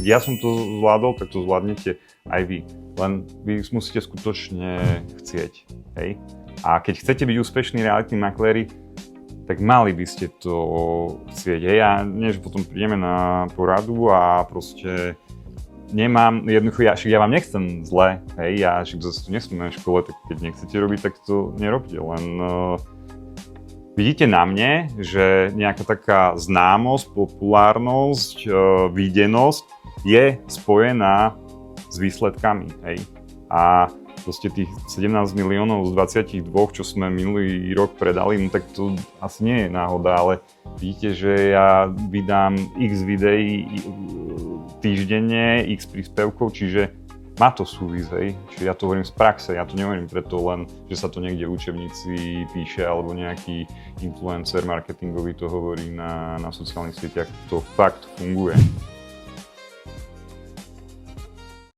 ja som to zvládol, tak to zvládnete aj vy. Len vy musíte skutočne chcieť, hej? A keď chcete byť úspešní realitní makléri, tak mali by ste to chcieť, hej? A nie, že potom prídeme na poradu a proste nemám, jednoducho, ja vám nechcem zle, hej? Ja že zase tu nesmiem na škole, tak keď nechcete robiť, tak to nerobte, len vidíte na mne, že nejaká taká známosť, populárnosť, videnosť je spojená s výsledkami, hej. A proste tých 17 miliónov z 22, čo sme minulý rok predali, no tak to asi nie je náhoda, ale vidíte, že ja vydám x videí týždenne, x príspevkov, čiže má to súvis, hej. Čiže ja to hovorím z praxe, ja to nehovorím preto len, že sa to niekde v učebnici píše, alebo nejaký influencer marketingový to hovorí na sociálnych sieťach. To fakt funguje.